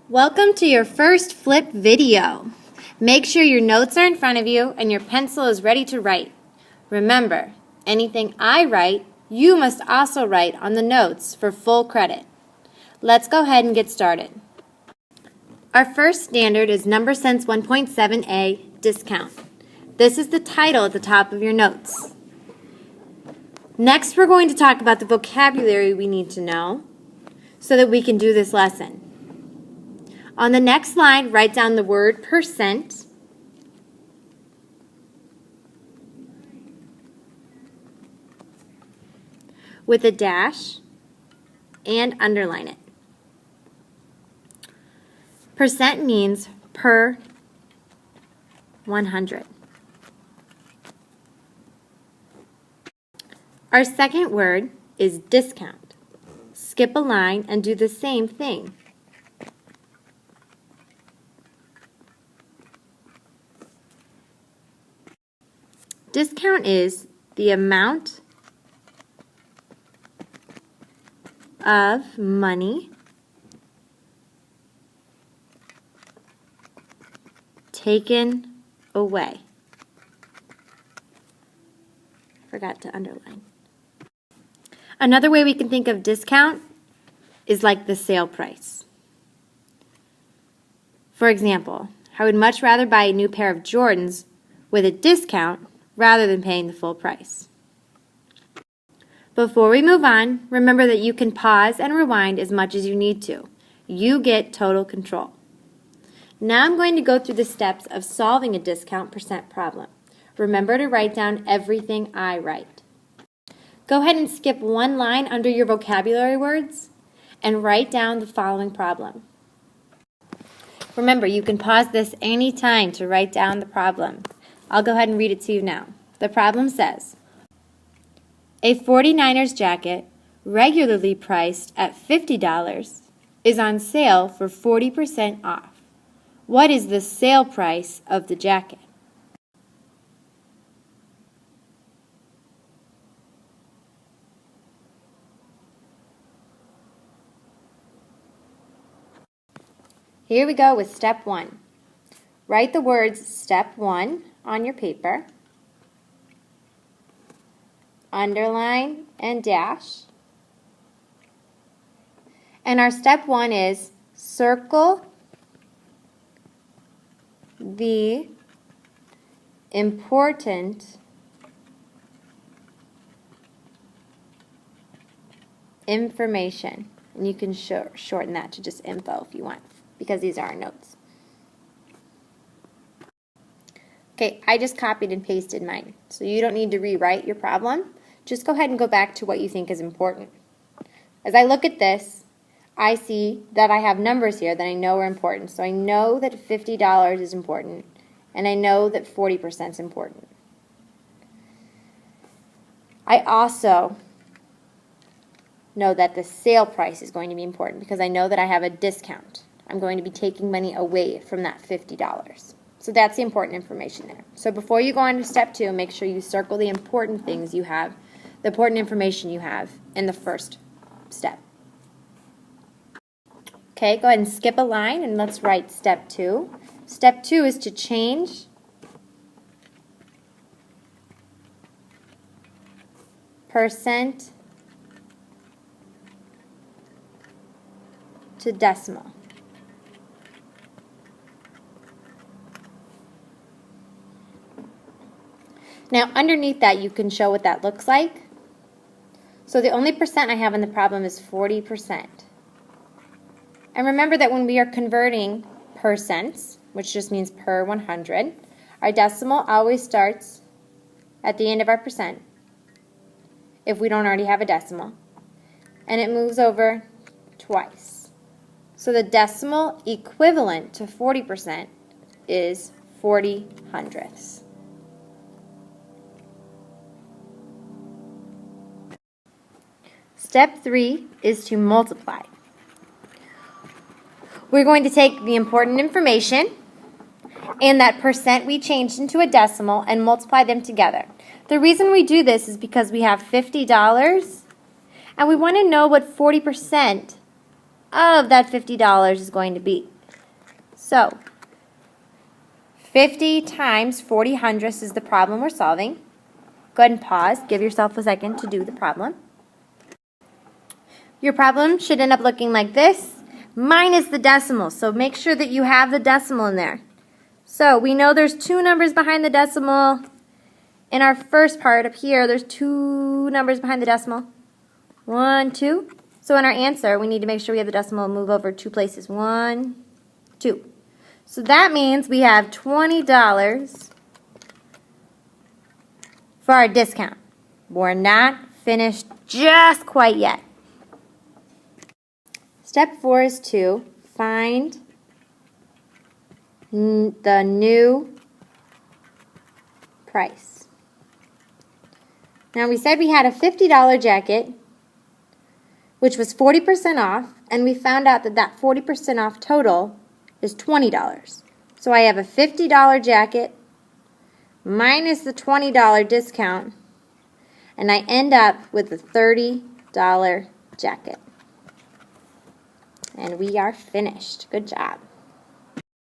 Welcome to your first flip video. Make sure your notes are in front of you and your pencil is ready to write. Remember, anything I write, you must also write on the notes for full credit. Let's go ahead and get started. Our first standard is NS1.7A, discount. This is the title at the top of your notes. Next, we're going to talk about the vocabulary we need to know so that we can do this lesson. On the next line, write down the word percent, with a dash and underline it. Percent means per 100. Our second word is discount. Skip a line and do the same thing. Discount is the amount of money taken away. Forgot to underline. Another way we can think of discount is like the sale price. For example, I would much rather buy a new pair of Jordans with a discount rather than paying the full price. Before we move on, remember that you can pause and rewind as much as you need to. You get total control. Now I'm going to go through the steps of solving a discount percent problem. Remember to write down everything I write. Go ahead and skip one line under your vocabulary words and write down the following problem. Remember, you can pause this anytime to write down the problem. I'll go ahead and read it to you now. The problem says, a 49ers jacket regularly priced at $50 is on sale for 40% off. What is the sale price of the jacket? Here we go with step 1. Write the words step 1 on your paper. Underline and dash. And our step 1 is circle the important information. And you can shorten that to just info if you want, because these are our notes. Okay, I just copied and pasted mine, so you don't need to rewrite your problem. Just go ahead and go back to what you think is important. As I look at this, I see that I have numbers here that I know are important. So I know that $50 is important, and I know that 40% is important. I also know that the sale price is going to be important because I know that I have a discount. I'm going to be taking money away from that $50. So that's the important information there. So before you go on to step 2, make sure you circle the important things you have, the important information you have in the first step. Okay, go ahead and skip a line and let's write step 2. Step 2 is to change percent to decimal. Now, underneath that, you can show what that looks like. So the only percent I have in the problem is 40%. And remember that when we are converting percents, which just means per 100, our decimal always starts at the end of our percent, if we don't already have a decimal, and it moves over twice. So the decimal equivalent to 40% is 40 hundredths. Step 3 is to multiply. We're going to take the important information and that percent we changed into a decimal and multiply them together. The reason we do this is because we have $50 and we want to know what 40% of that $50 is going to be. So 50 times 40 hundredths is the problem we're solving. Go ahead and pause. Give yourself a second to do the problem. Your problem should end up looking like this, minus the decimal. So make sure that you have the decimal in there. So we know there's two numbers behind the decimal. In our first part up here, there's two numbers behind the decimal. 1, 2. So in our answer, we need to make sure we have the decimal move over 2 places. 1, 2. So that means we have $20 for our discount. We're not finished just quite yet. Step 4 is to find the new price. Now we said we had a $50 jacket, which was 40% off, and we found out that that 40% off total is $20. So I have a $50 jacket minus the $20 discount, and I end up with a $30 jacket. And we are finished. Good job.